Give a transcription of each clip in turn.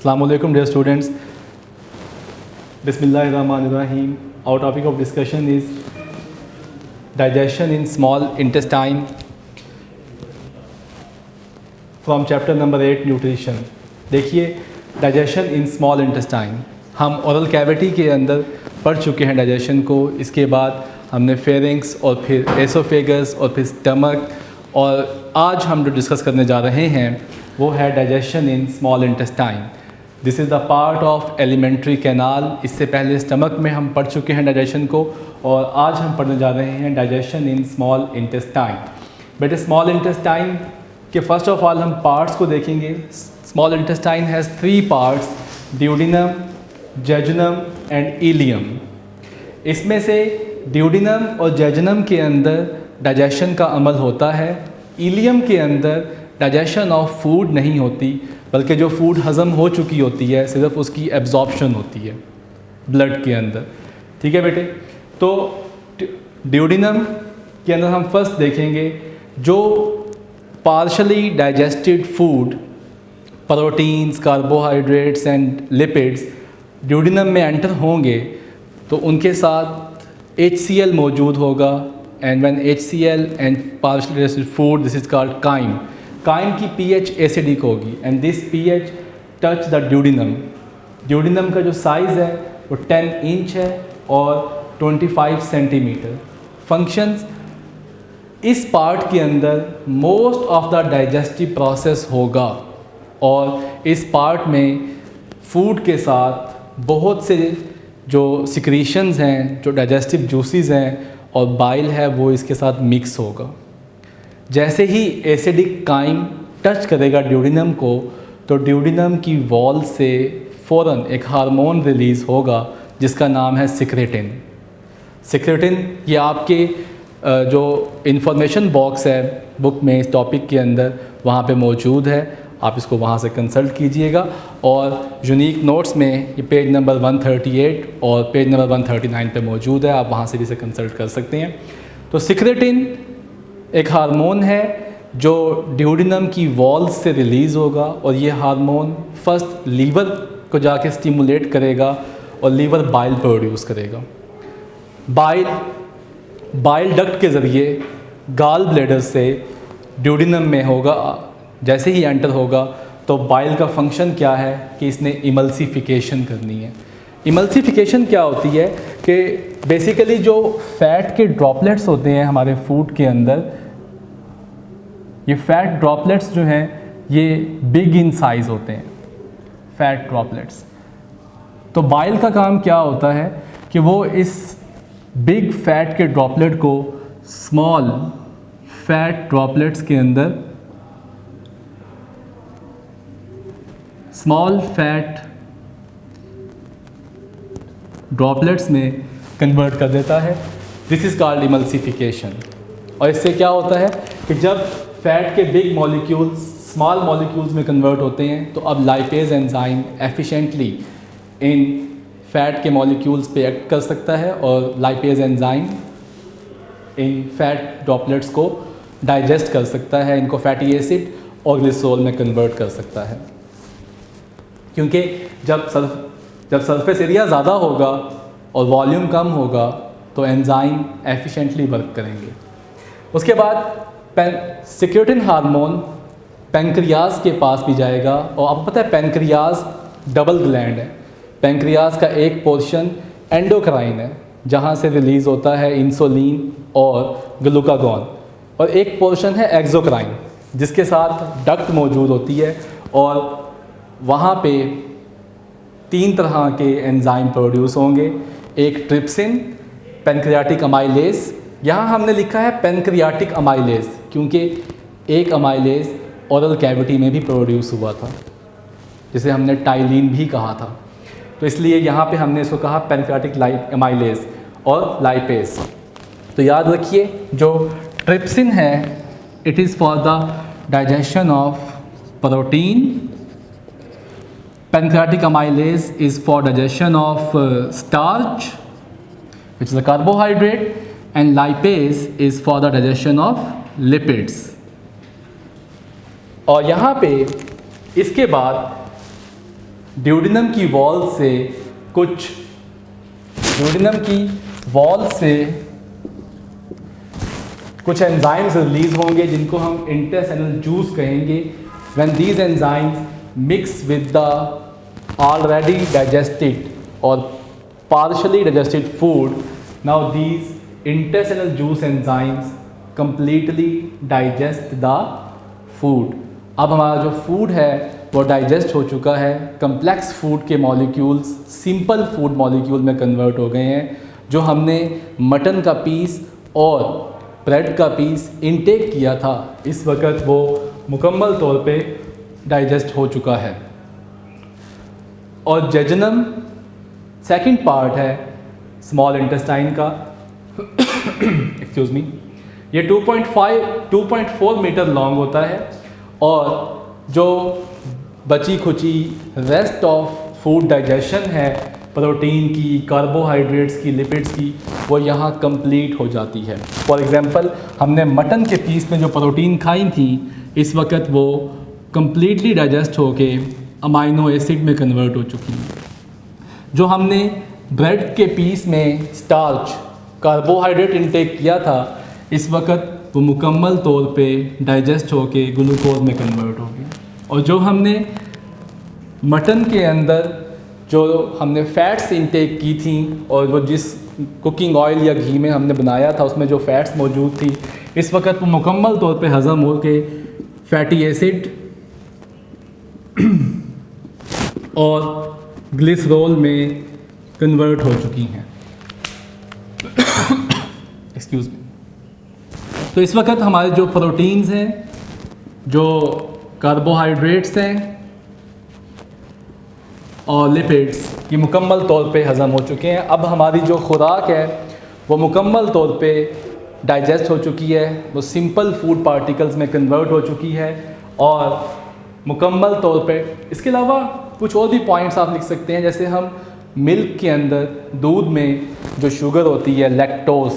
Assalamualaikum dear students. Bismillahirrahmanirrahim. Our topic of discussion is digestion in small intestine from chapter number 8 nutrition. देखिए digestion in small intestine हम oral cavity के अंदर पढ़ चुके हैं digestion को. इसके बाद हमने pharynx और फिर esophagus और फिर stomach, और आज हम जो डिस्कस करने जा रहे हैं वो है digestion in small intestine. This is the part of alimentary canal. इससे पहले स्टमक में हम पढ़ चुके हैं डाइजेशन को, और आज हम पढ़ने जा रहे हैं डाइजेशन इन स्मॉल इंटेस्टाइन. बेटे स्मॉल इंटेस्टाइन के फर्स्ट ऑफ ऑल हम पार्ट्स को देखेंगे. Small intestine has 3 parts, duodenum, jejunum and ileum. इसमें से ड्यूडिनम और जेजुनम के अंदर डाइजेशन का अमल होता है. इलियम के अंदर डाइजेशन ऑफ फूड नहीं होती, बल्कि जो फूड हज़म हो चुकी होती है सिर्फ उसकी एब्जॉर्प्शन होती है ब्लड के अंदर. ठीक है बेटे. तो ड्यूडिनम के अंदर हम फर्स्ट देखेंगे जो partially digested food, proteins, carbohydrates and lipids duodenum में एंटर होंगे तो उनके साथ HCl मौजूद होगा. And when HCl and partially digested food, this is called chyme. Chyme की pH एसिडिक होगी and this pH touch the duodenum. Duodenum का जो साइज़ है वो 10 इंच है और 25 सेंटीमीटर. फंक्शंस, इस पार्ट के अंदर most of the digestive process होगा, और इस पार्ट में फूड के साथ बहुत से जो सिक्रीशंस हैं, जो डाइजेस्टिव जूसेस हैं और बाइल है, वो इसके साथ मिक्स होगा. जैसे ही एसिडिक काइम टच करेगा ड्यूडिनम को तो ड्यूडिनम की वॉल से फ़ौरन एक हार्मोन रिलीज़ होगा जिसका नाम है सिक्रेटिन. सिक्रेटिन ये आपके जो इंफॉर्मेशन बॉक्स है बुक में इस टॉपिक के अंदर वहाँ पे मौजूद है. आप इसको वहाँ से कंसल्ट कीजिएगा, और यूनिक नोट्स में ये पेज नंबर 138 और पेज नंबर 139 पे मौजूद है. आप वहाँ से भी इसे कंसल्ट कर सकते हैं. तो सिक्रेटिन एक हार्मोन है जो ड्यूडिनम की वॉल्स से रिलीज़ होगा, और ये हार्मोन फर्स्ट लीवर को जाके स्टिमुलेट करेगा और लीवर बाइल प्रोड्यूस करेगा. बाइल डक्ट के ज़रिए गाल ब्लैडर से ड्यूडिनम में होगा. जैसे ही एंटर होगा तो बाइल का फंक्शन क्या है कि इसने इमल्सिफिकेशन करनी है. इमल्सिफिकेशन क्या होती है कि बेसिकली जो फैट के ड्रॉपलेट्स होते हैं हमारे फूड के अंदर, ये फैट ड्रॉपलेट्स जो हैं ये बिग इन साइज़ होते हैं, फैट ड्रॉपलेट्स. तो बाइल का काम क्या होता है कि वो इस बिग फैट के ड्रॉपलेट को स्मॉल फैट ड्रॉपलेट्स के अंदर, स्मॉल फैट ड्रॉपलेट्स में कन्वर्ट कर देता है. This is called emulsification. और इससे क्या होता है कि जब फैट के बिग मॉलिक्यूल्स स्मॉल मॉलिक्यूल्स में कन्वर्ट होते हैं तो अब लाइपेज एंजाइम एफिशिएंटली इन फैट के मॉलिक्यूल्स पे एक्ट कर सकता है, और लाइपेज एंजाइम इन फैट ड्रॉपलेट्स को डाइजेस्ट कर सकता है, इनको फैटी एसिड और ग्लिसरॉल में कन्वर्ट कर सकता है. क्योंकि जब सरफेस एरिया ज़्यादा होगा और वॉल्यूम कम होगा तो एंजाइम एफिशिएंटली वर्क करेंगे. उसके बाद सिक्रेटिन हार्मोन पैंक्रियाज के पास भी जाएगा, और आपको पता है पैंक्रियाज डबल ग्लैंड है. पैंक्रियाज का एक पोर्शन एंडोक्राइन है जहाँ से रिलीज़ होता है इंसुलिन और ग्लूकागॉन, और एक पोर्शन है एक्सोक्राइन जिसके साथ डक्ट मौजूद होती है, और वहाँ पे 3 तरह के एंजाइम प्रोड्यूस होंगे. एक ट्रिप्सिन, पैंक्रियाटिक अमाइलेज. यहाँ हमने लिखा है पैंक्रियाटिक अमाइलेज क्योंकि एक अमाइलेज ओरल कैविटी में भी प्रोड्यूस हुआ था जिसे हमने टाइलिन भी कहा था, तो इसलिए यहाँ पे हमने इसको कहा पैंक्रियाटिक अमाइलेज और लाइपेज. तो याद रखिए जो ट्रिप्सिन है it is for the digestion of protein, pancreatic amylase is for digestion of starch which is a carbohydrate, and lipase is for the digestion of lipids. और यहाँ पे इसके बाद ड्यूडेनम की वॉल से कुछ एंजाइम्स रिलीज होंगे जिनको हम इंटेस्टाइनल जूस कहेंगे। When these enzymes mix with the already digested और partially digested food, now these intestinal juice enzymes completely digest the food. अब हमारा जो फूड है वो डाइजेस्ट हो चुका है, कम्प्लेक्स फूड के मॉलिक्यूल्स सिंपल फूड मॉलिक्यूल में कन्वर्ट हो गए हैं। जो हमने मटन का पीस और ब्रेड का पीस इनटेक किया था, इस वक्त वो मुकम्मल तौर पे डाइजेस्ट हो चुका है। और जेजनम सेकंड पार्ट है स्मॉल इंटेस्टाइन का एक्सक्यूज़ मी, ये 2.4 मीटर लॉन्ग होता है और जो बची खुची रेस्ट ऑफ फूड डाइजेशन है प्रोटीन की, कार्बोहाइड्रेट्स की, लिपिड्स की, वो यहाँ कंप्लीट हो जाती है। फॉर एग्जांपल हमने मटन के पीस में जो प्रोटीन खाई थी, इस वक्त वो कंप्लीटली डाइजेस्ट होके अमाइनो एसिड में कन्वर्ट हो चुकी हैं। जो हमने ब्रेड के पीस में स्टार्च कार्बोहाइड्रेट इनटेक किया था, इस वक्त वो मुकम्मल तौर पे डाइजेस्ट होके ग्लूकोज में कन्वर्ट हो गई। और जो हमने मटन के अंदर जो हमने फ़ैट्स इनटेक की थी और वो जिस कुकिंग ऑयल या घी में हमने बनाया था उसमें जो फ़ैट्स मौजूद थी, इस वक्त वो मुकम्मल तौर पे हज़म हो के फैटी एसिड और ग्लिसरॉल में कन्वर्ट हो चुकी हैं। Excuse me. तो इस वक्त हमारे जो प्रोटीन्स हैं, जो कार्बोहाइड्रेट्स हैं और लिपिड्स, ये मुकम्मल तौर पे हज़म हो चुके हैं। अब हमारी जो खुराक है वो मुकम्मल तौर पे डाइजेस्ट हो चुकी है, वो सिंपल फूड पार्टिकल्स में कन्वर्ट हो चुकी है और मुकम्मल तौर पे। इसके अलावा कुछ और भी पॉइंट्स आप लिख सकते हैं, जैसे हम मिल्क के अंदर, दूध में जो शुगर होती है लैक्टोज,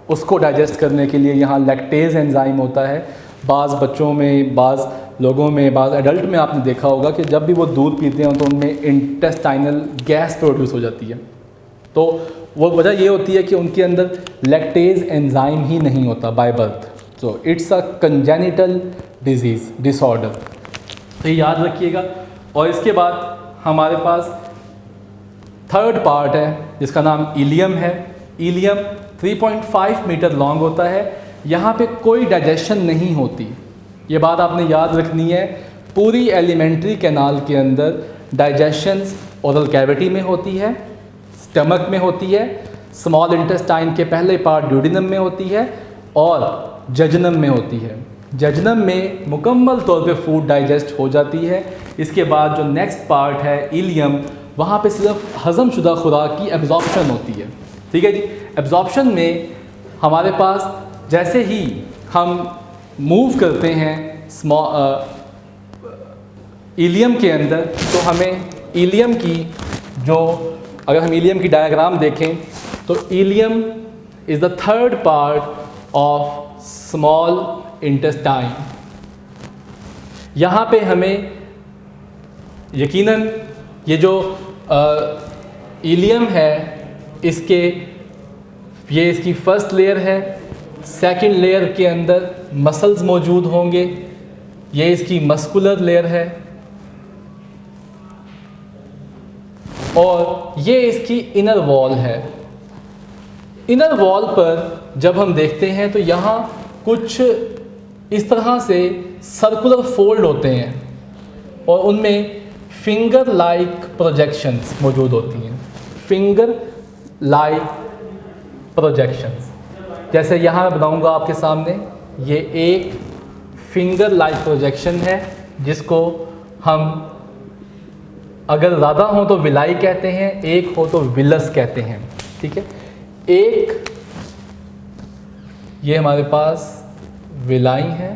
उसको डाइजेस्ट करने के लिए यहाँ लैक्टेज एंजाइम होता है। बाज़ बच्चों में, बाज़ लोगों में, बाज़ एडल्ट में आपने देखा होगा कि जब भी वो दूध पीते हैं तो उनमें इंटेस्टाइनल गैस प्रोड्यूस हो जाती है। तो वो वजह ये होती है कि उनके अंदर लैक्टेज एंजाइम ही नहीं होता by birth. So it's a congenital disease, disorder. तो ये याद रखिएगा। और इसके बाद हमारे पास थर्ड पार्ट है जिसका नाम इलियम है। इलियम 3.5 मीटर लॉन्ग होता है। यहाँ पे कोई डाइजेशन नहीं होती, ये बात आपने याद रखनी है। पूरी एलिमेंट्री कैनाल के अंदर डाइजेशंस ओरल कैविटी में होती है, स्टमक में होती है, स्मॉल इंटेस्टाइन के पहले पार्ट ड्यूडेनम में होती है और जेजुनम में होती है। जेजुनम में मुकम्मल तौर पे फूड डाइजेस्ट हो जाती है। इसके बाद जो नेक्स्ट पार्ट है इलियम, वहाँ पे सिर्फ हज़म शुदा खुराक की एब्जॉर्प्शन होती है। ठीक है जी। एब्जॉर्प्शन में हमारे पास जैसे ही हम मूव करते हैं इलियम के अंदर, तो हमें इलियम की जो, अगर हम इलियम की डायग्राम देखें तो ileum is the third part of small intestine. यहाँ पे हमें यकीनन ये जो इलियम है, ये इसकी फर्स्ट लेयर है। सेकंड लेयर के अंदर मसल्स मौजूद होंगे, ये इसकी मस्कुलर लेयर है और ये इसकी इनर वॉल है। इनर वॉल पर जब हम देखते हैं तो यहाँ कुछ इस तरह से सर्कुलर फोल्ड होते हैं और उनमें फिंगर लाइक प्रोजेक्शंस मौजूद होती हैं। फिंगर लाइक प्रोजेक्शंस, जैसे यहाँ मैं बनाऊँगा आपके सामने, ये एक फिंगर लाइक प्रोजेक्शन है जिसको हम अगर ज़्यादा हो तो विलाई कहते हैं, एक हो तो विलस कहते हैं। ठीक है। एक ये हमारे पास विलाई है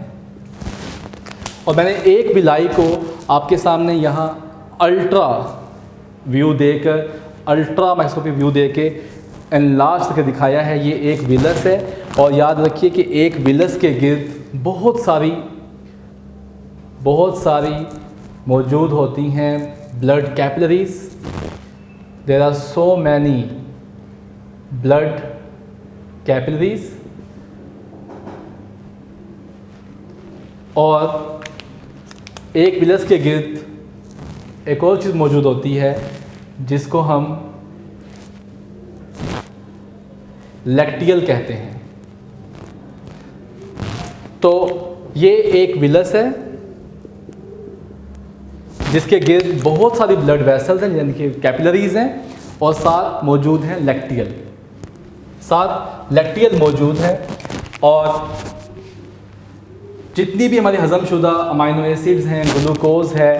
और मैंने एक विलाई को आपके सामने यहाँ अल्ट्रा व्यू देकर, अल्ट्रा माइक्रोस्कोपिक व्यू देके एनलार्ज करके दिखाया है। ये एक विलस है और याद रखिए कि एक विलस के गिर्द बहुत सारी मौजूद होती हैं blood capillaries. There are so many blood capillaries. और एक विलस के गिर्द एक और चीज़ मौजूद होती है जिसको हम लैक्टियल कहते हैं। तो ये एक विलस है जिसके गिर्द बहुत सारी ब्लड वेसल्स हैं, यानी कि कैपिलरीज हैं, और साथ मौजूद हैं लैक्टियल। साथ लैक्टियल मौजूद है, और जितनी भी हमारी हज़मशुदा अमाइनो एसिड्स हैं, ग्लूकोज है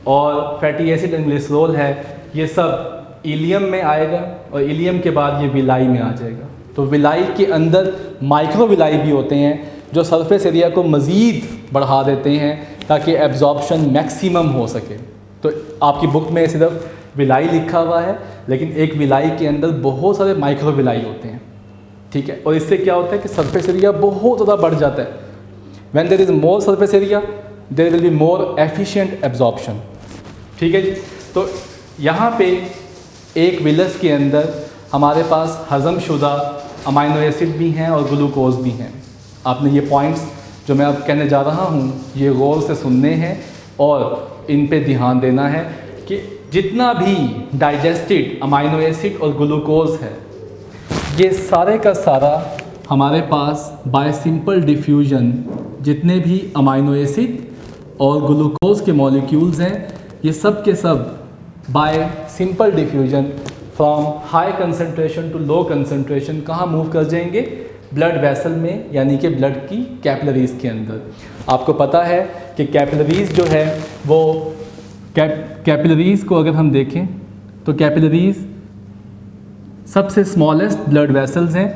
और फैटी एसिड एंड ग्लिसरॉल है, ये सब इलियम में आएगा और इलियम के बाद ये विलाई में आ जाएगा। तो विलाई के अंदर माइक्रो विलाई भी होते हैं जो सरफेस एरिया को मज़ीद बढ़ा देते हैं ताकि एब्जॉर्प्शन मैक्सिमम हो सके। तो आपकी बुक में सिर्फ विलाई लिखा हुआ है, लेकिन एक विलाई के अंदर बहुत सारे माइक्रो विलाई होते हैं, ठीक है। और इससे क्या होता है कि सरफेस एरिया बहुत ज़्यादा बढ़ जाता है। When there is more surface area there will be more efficient absorption, ठीक है जी। तो यहाँ पे एक विलस के अंदर हमारे पास हज़मशुदा अमाइनो एसिड भी हैं और ग्लूकोज भी हैं। आपने ये पॉइंट्स जो मैं अब कहने जा रहा हूँ ये गौर से सुनने हैं और इन पे ध्यान देना है कि जितना भी डाइजेस्टेड अमाइनो एसिड और ग्लूकोज है ये सारे का सारा हमारे पास बाय सिंपल डिफ्यूजन जितने भी अमाइनो एसिड और ग्लूकोज के मॉलिक्यूल्स हैं ये सब के सब by simple diffusion from high concentration to low concentration कहाँ मूव कर जाएंगे? ब्लड वेसल में, यानी कि ब्लड की कैपिलरीज़ के अंदर। आपको पता है कि कैपिलरीज़ जो है वो कैपिलरीज़ को अगर हम देखें तो कैपिलरीज़ सबसे स्मॉलेस्ट ब्लड वेसल्स हैं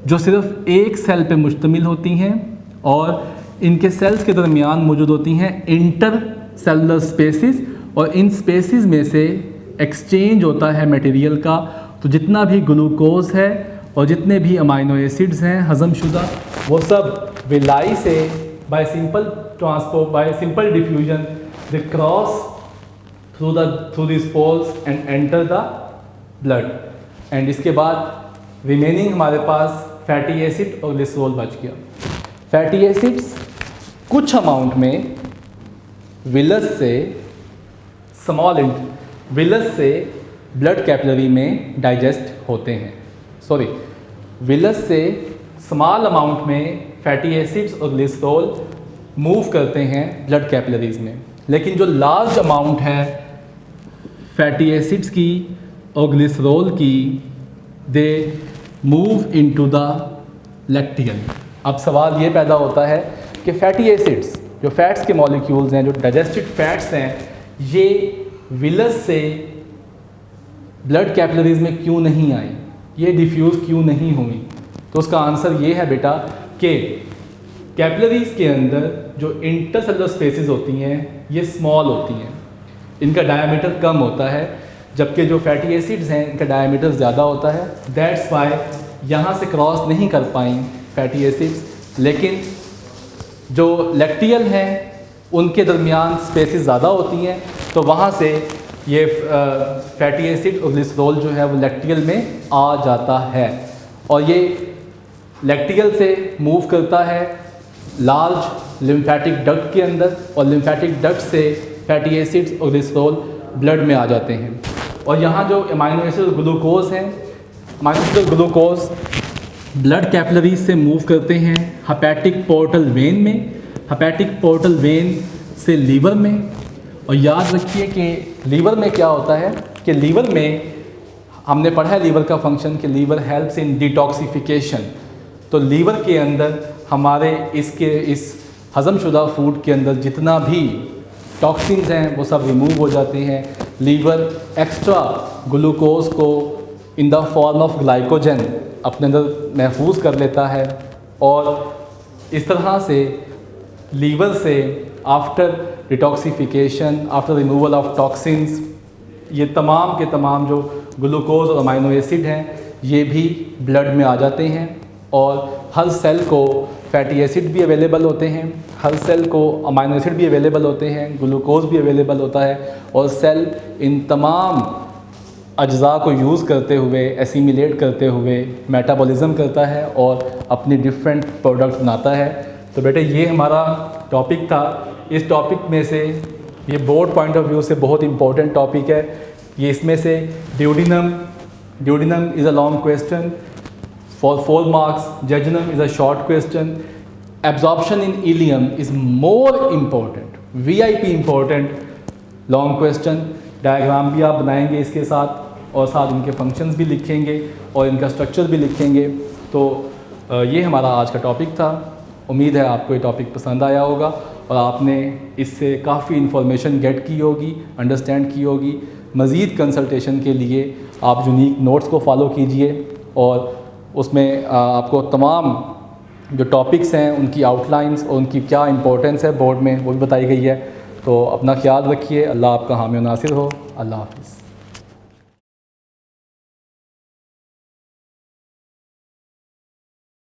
जो सिर्फ एक सेल पे मुश्तमिल होती हैं और इनके सेल्स के दरमियान मौजूद होती हैं इंटर सेलुलर स्पेसिस, और इन स्पेसिस में से एक्सचेंज होता है मटेरियल का। तो जितना भी ग्लूकोज है और जितने भी अमाइनो एसिड्स हैं हज़मशुदा वो सब विलाई से by simple transport by simple diffusion they cross through this pores and enter the blood, and इसके बाद रिमेनिंग हमारे पास फैटी एसिड और ग्लिसरॉल बच गया। फैटी एसिड्स कुछ अमाउंट में विलस से विलस से ब्लड कैपिलरी में डाइजेस्ट होते हैं। सॉरी, विलस से स्मॉल अमाउंट में फैटी एसिड्स और ग्लिसरॉल मूव करते हैं ब्लड कैपिलरीज में, लेकिन जो लार्ज अमाउंट है फैटी एसिड्स की और ग्लिसरॉल की they move into the lacteal. अब सवाल ये पैदा होता है कि फैटी एसिड्स जो फैट्स के मॉलिक्यूल्स हैं, जो डाइजेस्टेड फैट्स हैं, ये विलस से ब्लड कैपिलरीज में क्यों नहीं आई, ये डिफ्यूज़ क्यों नहीं हुई? तो उसका आंसर ये है बेटा कि कैपिलरीज के अंदर जो इंटरसेलुलर स्पेसेस होती हैं ये स्मॉल होती हैं, इनका डायमीटर कम होता है, जबकि जो फैटी एसिड्स हैं इनका डायमीटर ज़्यादा होता है। दैट्स वाई यहाँ से क्रॉस नहीं कर पाई फैटी एसिड्स, लेकिन जो लैक्टियल हैं उनके दरमियान स्पेसेस ज़्यादा होती हैं, तो वहाँ से ये फैटी एसिड और ग्लिसरॉल जो है वो लैक्टियल में आ जाता है, और ये लैक्टियल से मूव करता है लार्ज लिम्फेटिक डक्ट के अंदर, और लिम्फेटिक डक्ट से फैटी एसिड्स और ग्लिसरॉल ब्लड में आ जाते हैं। और यहाँ जो अमाइनो एसिड और ग्लूकोज हैं, अमाइनो एसिड और ग्लूकोज ब्लड कैपिलरीज से मूव करते हैं हेपेटिक पोर्टल वेन में, हेपेटिक पोर्टल वेन से लीवर में। और याद रखिए कि लीवर में क्या होता है कि लीवर में हमने पढ़ा है लीवर का फंक्शन कि लीवर हेल्प्स इन डिटॉक्सिफिकेशन। तो लीवर के अंदर हमारे इस हज़मशुदा फूड के अंदर जितना भी टॉक्सिन्स हैं वो सब रिमूव हो जाते हैं। लीवर एक्स्ट्रा ग्लूकोज को in the form of glycogen अपने अंदर महफूज कर लेता है, और इस तरह से लीवर से after detoxification, after removal of toxins, ये तमाम के तमाम जो ग्लूकोज और अमाइनो एसिड हैं ये भी ब्लड में आ जाते हैं। और हर सेल को फैटी एसिड भी अवेलेबल होते हैं, हर सेल को अमाइनो एसिड भी अवेलेबल होते हैं, ग्लूकोज भी अवेलेबल होता है, और सेल इन तमाम अज्जा को यूज़ करते हुए, एसिमिलेट करते हुए मेटाबॉलिज्म करता है और अपनी डिफरेंट प्रोडक्ट्स बनाता है। तो बेटे ये हमारा टॉपिक था। इस टॉपिक में से ये बोर्ड पॉइंट ऑफ व्यू से बहुत इंपॉर्टेंट टॉपिक है। ये इसमें से duodenum is a long question for 4 marks, jejunum is a short question, absorption in ileum is more important, VIP important long question. Diagram भी आप बनाएंगे इसके साथ, और साथ इनके फंक्शंस भी लिखेंगे और इनका स्ट्रक्चर भी लिखेंगे। तो ये हमारा आज का टॉपिक था। उम्मीद है आपको ये टॉपिक पसंद आया होगा और आपने इससे काफ़ी इन्फॉर्मेशन गेट की होगी, अंडरस्टैंड की होगी। मज़ीद कंसल्टेशन के लिए आप यूनिक नोट्स को फॉलो कीजिए और उसमें आपको तमाम जो टॉपिक्स हैं उनकी आउटलाइंस और उनकी क्या इंपॉर्टेंस है बोर्ड में वो भी बताई गई है। तो अपना ख्याल रखिए। अल्लाह आपका हामी नासिर हो। अल्लाह हाफ़िज़।